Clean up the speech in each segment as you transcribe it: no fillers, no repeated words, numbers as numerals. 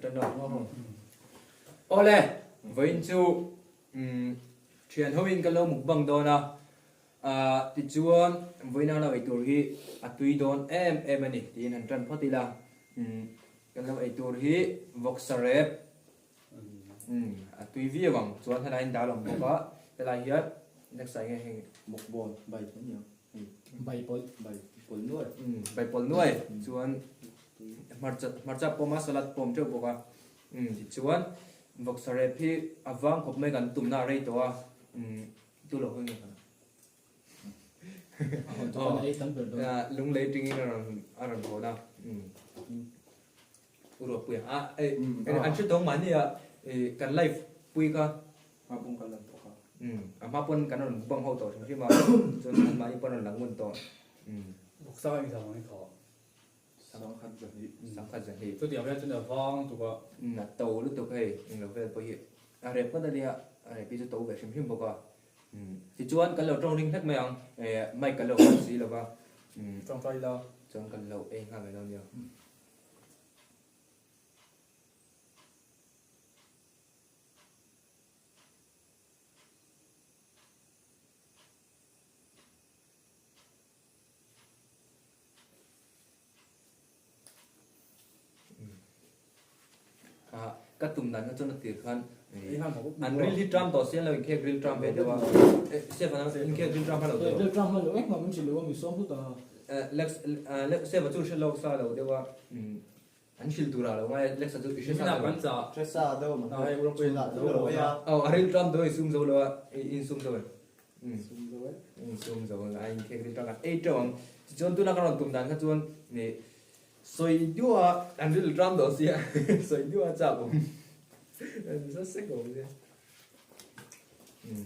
Trận đấu không? Ole, với chú chuyện hôm cái lâu mục bằng đó nào, thì chú với nào là vậy tuổi hi, tuổi đón em anh thì anh trận phát đi là cái lâu vậy tuổi hi voxarep, tuổi vi bằng chú anh anh đào lòng bốc á, cái này hết, next sai nghe một bồn bảy cái nhiều bảy bồn nuôi bài bol nuôi chú anh marcha poma salat pom cho bốc á, thì chú anh voxarep hi avang khop mấy gần tụm na rây to tu lo hơn nhiều. Lung lấy trinh ở hồ nào, rồi bùi anh chưa tông mắn gì cần live bùi con, mà cũng cần làm tốt mà pun cần nó bông hậu tổ chứ mà cho nên mà pun nó lắng nguồn tổ, một sao anh sao anh khó sáng khát gì, tôi điểm ra trên đầu phong tụi có tàu lúc tàu hay là về bây giờ, đẹp quá đây bây giờ tàu về xem phim bốc à, thì chuan cái lẩu trong ring hết mày ăn, mày cái lẩu gì là ba, trong tay là trong cái lẩu em hàng cái đâu nhiều. Các tụm đàn cho nó tiệt hơn, anh grill drum tổ xem là mình kia grill drum về đâu, xem vào mình kia grill drum hay là đâu, grill drum là lúc mà mình chỉ lưu mình sống hút Lex xem vào chỗ xem lâu xa đâu đâu, anh chịu tura đâu, ngay Lex chỗ mình làm bắn giả chết xa đâu mà hay cũng quên là đâu rồi à grill drum thôi zoom rồi đâu, in zoom rồi, zoom rồi là anh kia grill drum cái trong, chọn tu nào cái tụm đàn cái chọn này soi dua anh grill drum đó xí, soi dua chạm rất xích rồi chứ,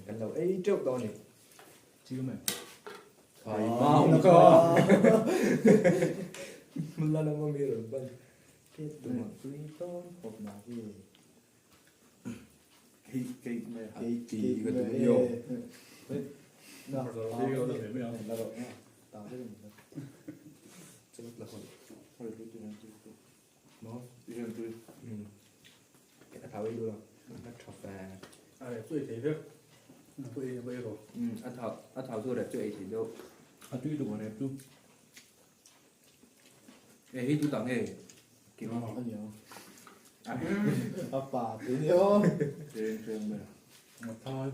cái đầu ấy trước đó này, chứ mày phải mau cơ, một lần nó mới rồi bên, cái tụi mình tuy tốt một nào cái này cái tụi nhiều, rồi đi rồi để mới là rồi nha tao cái gì rất là khó, thôi tôi nó đi làm tôi cái tháo ấy luôn, nó chọc về, tôi thấy biết tôi bây giờ anh tháo rồi đẹp chơi thì đâu, tuy đủ này chú cái hít tu tặng nghề, kiểu nó có nhiều bà tí nữa trường này một thôi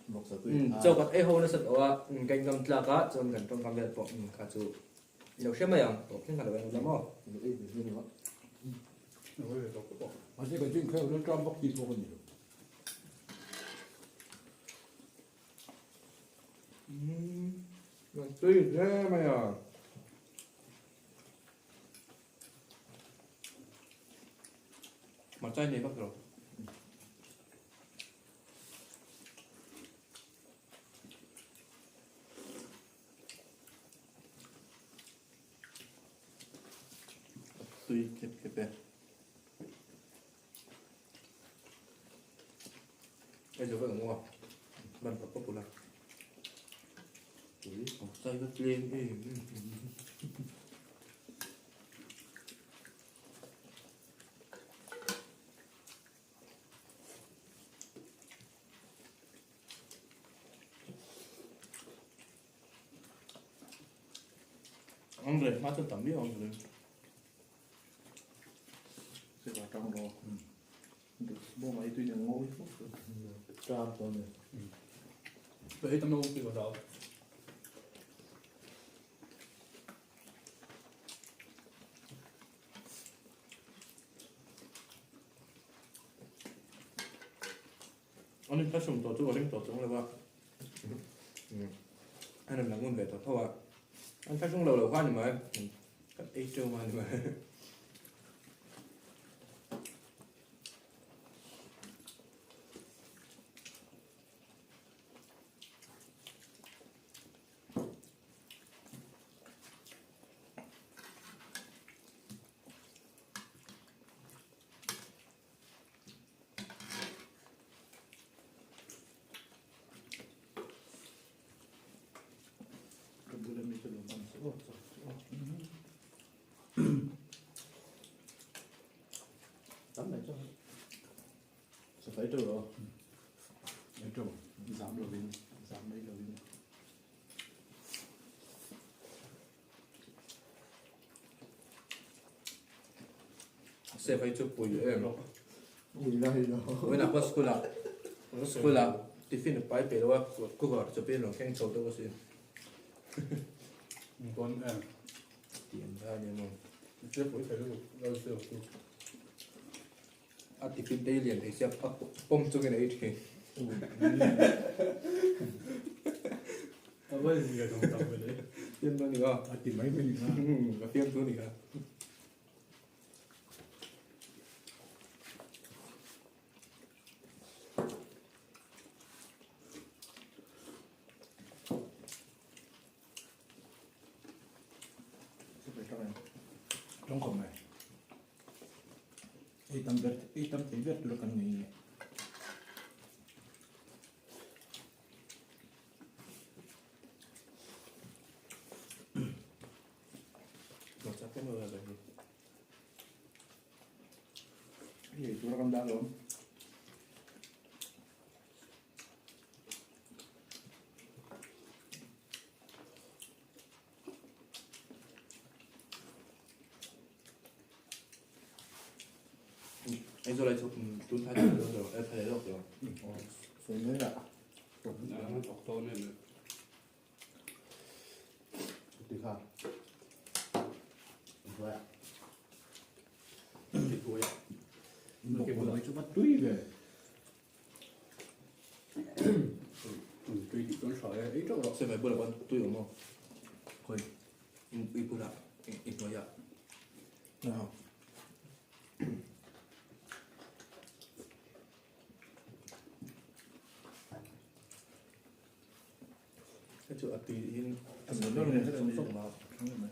một giờ tôi cho các em nó sật ở cạnh ngầm là cá cho gần trong cam việt bọc cá chú, nhiều xem mày à, bọc thêm cả đời lắm không, ít gì nữa mà chỉ có chuyện theo nó trong bóc gì thôi còn nhiều tùy thế mày à, mặt trái này bắt rồi. tôi kẹp về Bây giờ vẫn ngon, mình có bột là, còn tay rất lên ăn rồi, má tôi tẩm biết ăn rồi, sẽ vào trong đó được bố máy tuy là ngồi tràmตัวnày vậy tao đâu kêu đó anh phải dùng tổ chức anh tổ chức là ba, anh làm nguồn về tổ thôi à, anh phải dùng lầu hoa nhưng mà, cắt ít trâu mà nhưng mà. Cầm tôi lên đi cho được bằng số sẽ phải chụp bùi em ui ra rồi với nào có school à tiffin được phải về đâu cô gọi cho bên rồi khen sầu đâu có gì Con em. tiền ra nhưng mà Chưa phải thấy được. Đâu chưa. à tiffin đây liền thì sẽ bông cho cái này thì Bây giờ không tao về đấy. tiền đó nữa À, thì mấy mình ha. và tiền tôi nữa sẽ phải trong này Trong phòng này. Ý tâm thấy viết được cần nghỉ. một chắc cái mưa là gì cái gì chúng ta cầm đá luôn anh rồi lại chụp tôi thay được rồi em thay được rồi phải mới đã Nó đọc to nên là. thì sao vậy ạ thì tôi Một cái bữa cho bắt túi về. Túi thì con sỏi ấy chỗ đó. sẽ phải bữa là tôi đúng không Thôi. ít bữa là ít nói ạ Nào. cái chỗ tùy in nó này sẽ sống sống sống mà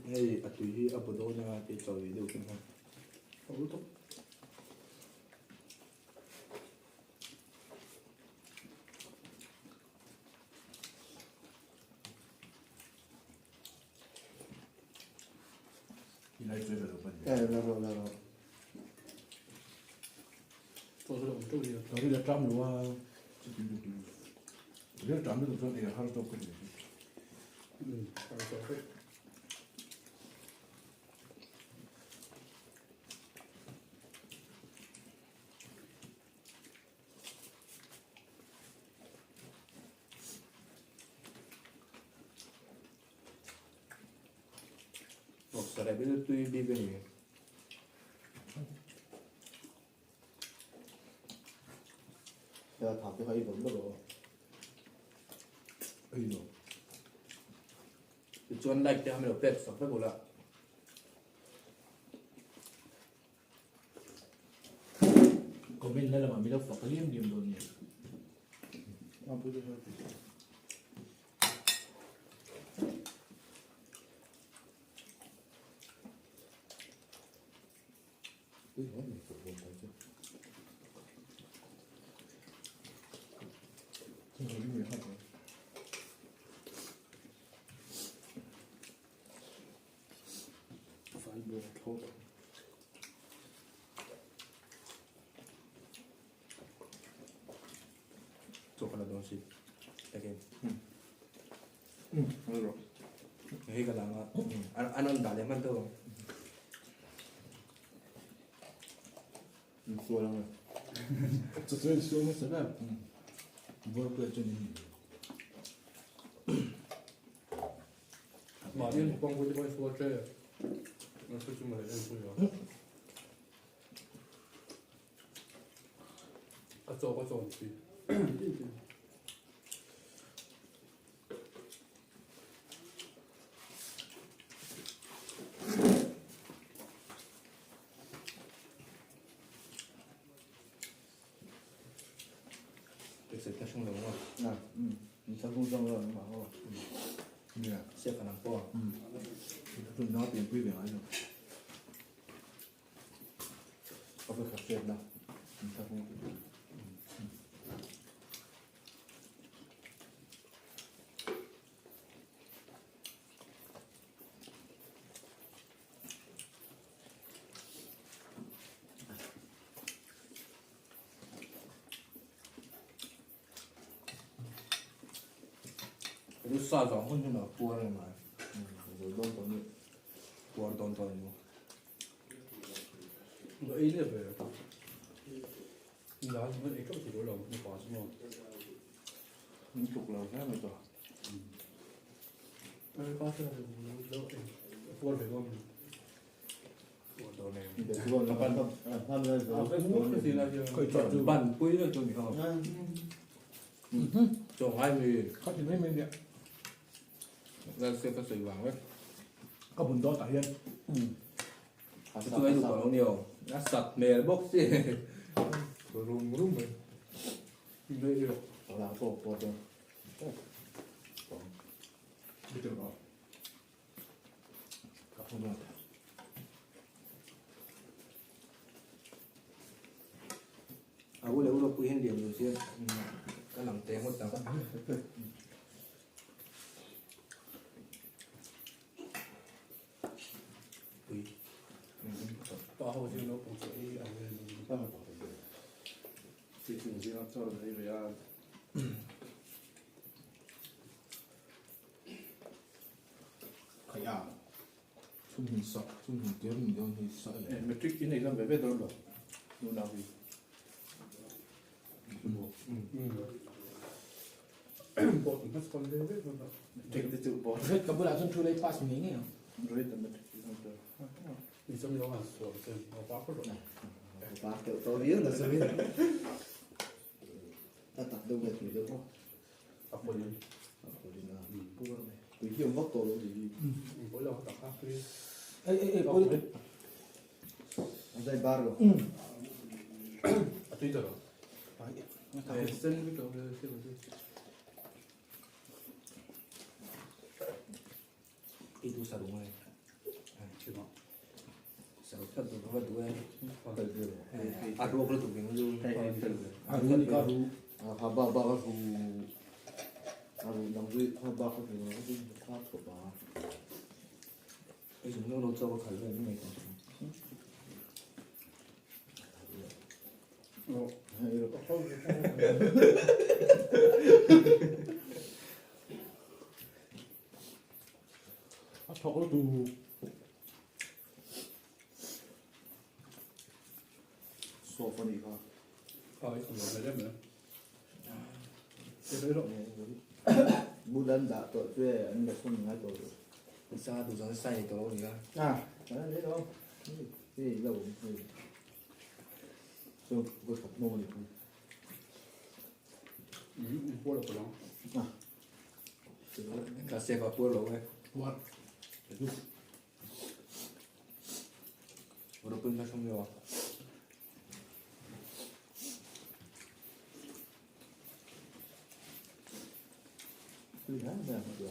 hay tùy hi ở bộ đôi na thì trời đều không hay Không tốt. Thì này chơi về được vấn đề. rồi Tôi sẽ làm chỗ gì? Tôi đi là trăm nữa. Rất trăm được rồi thì haru tốt cái gì. Haru tốt cái. một sarebbe tùy đi về nhỉ giờ thảo cái hay vẫn được rồi Ấy rồi. thì chuan like thì mình được sống phải bộ là Còn bên đây là mà mình đâu phải cái liêm điểm đồ nhỉ. không cứ thôi Ui, hết mình phục vụ thấy chưa? không có người học rồi Phải bộ thốt. Chỗ còn là đồ gì? Again. được rồi Hay cái là anh đã lấy mang đâu? xua lắm rồi Tôi sẽ xuống cái đó. Vừa cười cho nên. Mà điên một con với cái xua chơi. Nó sẽ chung mà lại xua rồi. Có chỗ gì? Thực sự ta không đúng không? à mình sẽ không xong rồi mà không Nè. Sẽ khả năng qua. Tôi nói tiền quý vị nói rồi. có phải khắc xếp đâu mình sẽ không รู้สาวสองคนที่มาปัวอะไรมาrồi đón tao nữaปัวđón tao nữa nó ấy là về giá nó ấy cấp chỉ đối lòng nó có chứ mà mình chụp là khác rồi rồi có cái đâu buồn phải khôngปัวđón này để luôn là ban tham gia rồi cái gì là khởi chọn từ bàn cuối rồi tôi bị không chọn ai vì có thể mấy mình đấy ra xe có sợi vàng đấy có bún đỏ tại hiện tôi ấy đủ còn nhiều đã sạch mề bốc xí rung rung mình đây được là cổ rồi bây giờ đó cả không được à bữa đâu quý hơn điểm rồi chứ cái làm tiếng một tao quý to hơn chứ nó cũng sẽ ăn lên sao mà bảo được chỉ thường xuyên cho thấy về ăn khởi ảo chung hình sợ chung hình tiếng mình đâu thì sợ mình trích cái này ra về đâu rồi lúc nào thì bộ thì nó còn lên hết rồi trích cái chữ bỏ Rất có bữa nào chúng tôi pass mình nghe rồi tầm mình trích xong rồi thì trong đó là sổ tiền nó quá có rồi ba kiểu tôi biết là sao biết ta tập đâu về thì đâu có tập một lần tùy hiệu góc tổ thì mỗi lần tập khác cái ê bố dây ba rồi à tuy rồi thầy xin với cậu xin một chút ít tu sao đúng rồi chứ mà sao thật đúng không đúng em còn thời điểm à đúng rồi tụi mình luôn à đúng đi cả đủ à ba ba đủ à đủ nằm dưới ba ba cái gì nó đi khác của ba cái chúng nó cho khởi lên như này thọ nó tù sổ phần gì không không phải đấy nữa cái đấy rồi bút đơn đã tội về anh được không ngay tội sao tụi nó say tụi nó gì ra à đấy đâu cái gì đâu rồi vừa tập môn được mua được của nó cả xe vào cua lỗ ấy mua một đôi pin nó không nhiều tùy hết là được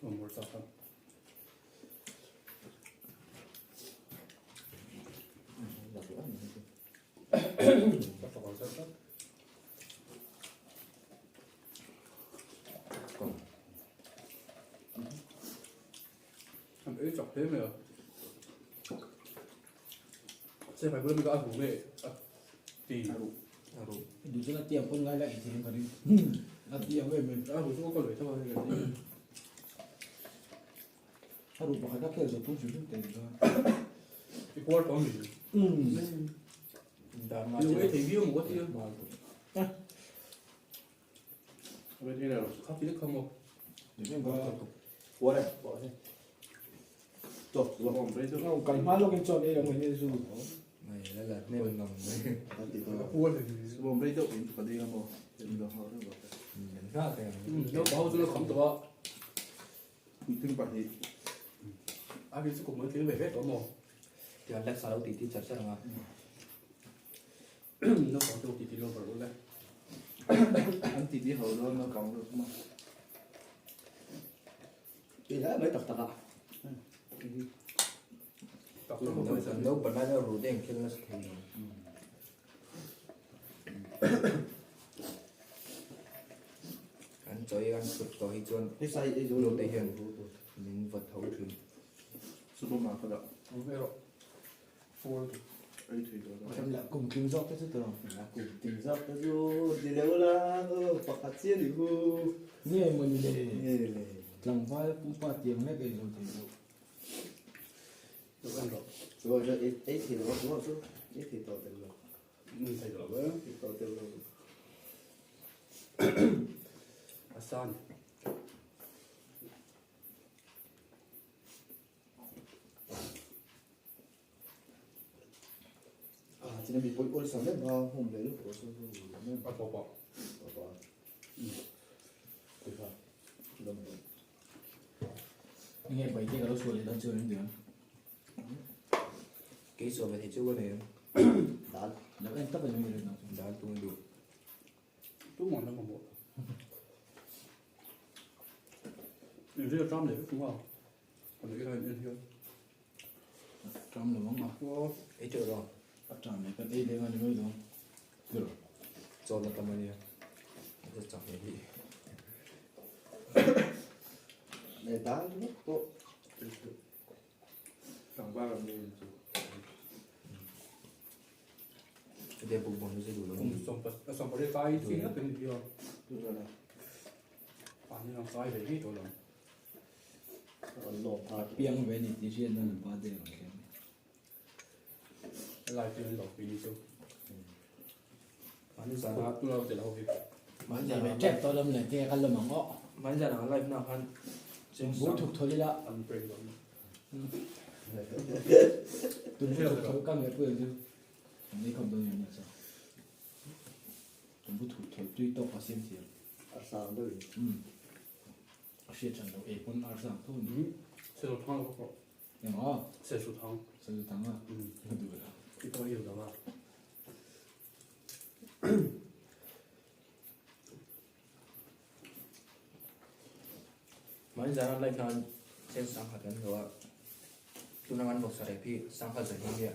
còn một tập không là bữa tập còn rất thằng ấy chọc thế mà sẽ phải bữa mình có ăn củ nghệ thì dù cho là tiệm con ngay lại thì phải đi là tiệm về mình ăn củ cũng có lưỡi thôiถ้าดูบอกให้นักเตะจะต้องอยู่ที่เต็มเลย cái cua có gì nhiều cái thì view một cái tiêu bên kia nào khắp tí không một để mình có qua đây bỏ đây chột rồi còn bên chỗ nó cầm hóa luôn cái chột đây là mình nên dùng này là lật nên mình ngầm đấy thì cái tôi cua thì gồm bên chỗ mình còn đi không thì mình được họ được rồi nhận ra thì nó có cho nó không to thương bạn thì à vì cũng mới tiếng về hết có một thì anh lật sao đâu tí chặt sao mà nó có chỗ thì nó vào luôn đây anh thì đi hầu luôn nó còn được mà thì đã mấy tập tập ạ tập nó không phải đâu bận bao nhiêu rồi đen kia nó thì anh chơi ăn sụt to hi chuan cái say ấy rồi Lột đây hiền. mình vật thấu thuyền ซุปเปอร์มาร์เก็ตอ่ะ Không biết rồi. Phôi. ไอ้ถุยตัว trong là cùng cứu gió cái thứ tưởng là cùng tìm gió cái rồi thì đâu là bạc hạt chia đi hu nghe mà như thế nghe này lòng vai cũng ba tiếng hết rồi thìตัวกันหรอก rồi rồi ấy thì nó đúng không chứ ấy thì tao tiền rồi นี่ใส่หรอกเว้ย thì tao tiền rồi อาซาน chỉ là bị bôi sáng đấy mà hôm đấy lúc đó sao nên ปะปะปะ bảo được không lâm nghe bảy tiếng nó xuôi lên chưa đến được kỹ số về thì chưa có này đá nó em tấp vào những người nào đã tung được ตู้หมอนแล้วหมดอยู่ที่จะจ้ำเลยถูกป่ะคนนี้ก็เป็นเยอะ trong là món ngọt ấy chờ rồi bắt tròn này cái đây đây mà nuôi đúng được cho nó tầm này rất chậm này đi để đá lúc to สั่งบ้านเรามี để bụng bụng nó sẽ đủ ผ lớn มส่งไปได้ไกลที่นั่นเป็นเดียว lúc đó là ป่านนี้เราไกลเลยที่ตัวเรา lột thịt piang về thì tí xuyên nó ba tiếng rồi ลายเป็นหลอกปีนี้ซุป่านนี้สา Dạ. ระตัวเราจะเราผิด bán giờ giờ phải nó chép to lâm này kia khăn lâm bằng ngõ bán giờ nó live nào khăn bố thuộc thôi đi đã อันเปรี้ยว tôi bố thuộc thôi các người quên chứ mấy không đâu nhận sao tôi bố thuộc thôi tuy to có xem tiền sáng đấy sẽ chẳng đâu ấy con ăn sang thôi เสื้อท้องก็ nhưng mà เสื้อสุดท้อง sao thắng à được rồi ที่ตัวอยู่แต่ว่า bán giờ nó live nào trên sáng hạt đến rồi tôi đang ăn một sợi phi sáng hạt dậy như vậy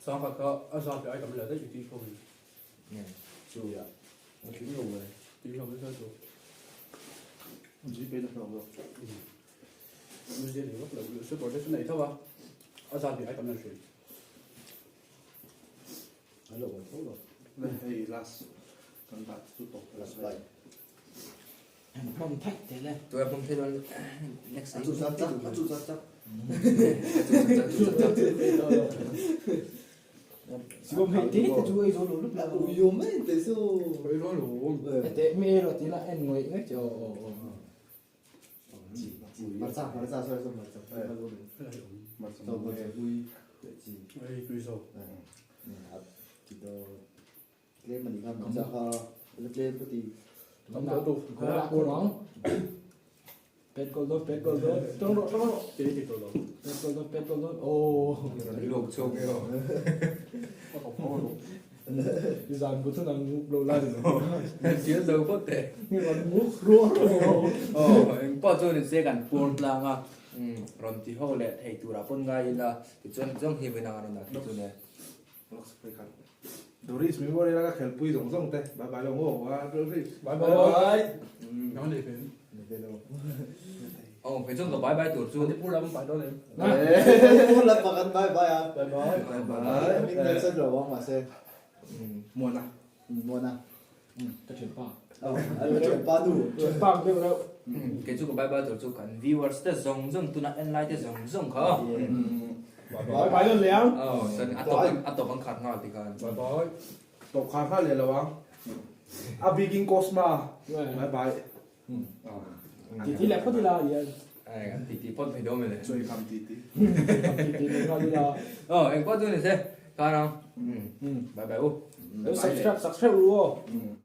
สองขัดก็อาซาไปไอ้กับเหลือได้อยู่ที่เขา nè chui à nó kiếm nhiều rồi ที่เขาไม่ใช่ตัว chỉ bên nó rồi มันจะเหลือเหลือสุดบทได้สุดไหนเท่าวะอาซาไปไอ้กับเหลือ nó lột một chút rồi เลยไอ้ลาสกันบาดสุดตก là bảy em bông thách thế này tôi không thấy nó next ăn chút rát chắc ăn chút rát chắc chỉ có mấy tí thì chú ấy rồi lúc là nào ui yo mấy thế số เฮ้ยร้อนหลวง thế mê rồi tí là em ngồi ngay chỗ chỉ mặt ra xoay xong mặt ra xoay luôn มาสม rồi บูร rồi ณ์ vui để chỉ ไอ้คุยโซ่ chỉ đó lên mà đi làm mặt ra lên có tí ทำตัวตุก có là cô nóng pet cô đốt trong độ เจ๊ติดตัวเรา pet cô đốt ô luộc chôm cái rồi ก็ขอบคุณลูก đi dàn của thằng nào ngục đầu lại rồi chia dầu bất tệ nhưng mà ngục luôn bao giờ thì sẽ gần buồn lang à rồi thì hậu lệ thầy tụ ra con gái là thì chân chân hi bên nào là thì chỗ này ล็อกสเปคันดูริสมีว่าได้แล้วก็แขนปุยส่งส่งแต่บายบายลงโอ้ว่าดูริส บายบายน้องเด็กเป็น lên đâu phải chung cả bye bye tụt ส่วน xuống ที่พูดแล้วมันไปด้วยเลย là bằng ăn bye bye à บายบาย mình lên sân rồi bóng mà xem มวนนะ mua nào cái chuyện ba anh có chuyện ba đủ chuyện ba biết đâu cái chung cả bye bye tụt xuống cần viewers thế zong zong tụi nó online thế zong zong khó nói bài lên léo sân ăn tổ bằng khát ngọt thì cần บายบาย ตกค้างค่าเรียนระวังอาบีกิงโกสมาบายบาย thì lẽ có thì là gì ai thì pot phải đâu mình này ช่วยคำตีตี thì nó đi là em có tôi này xem coi nào bye bye ô subscribe luôn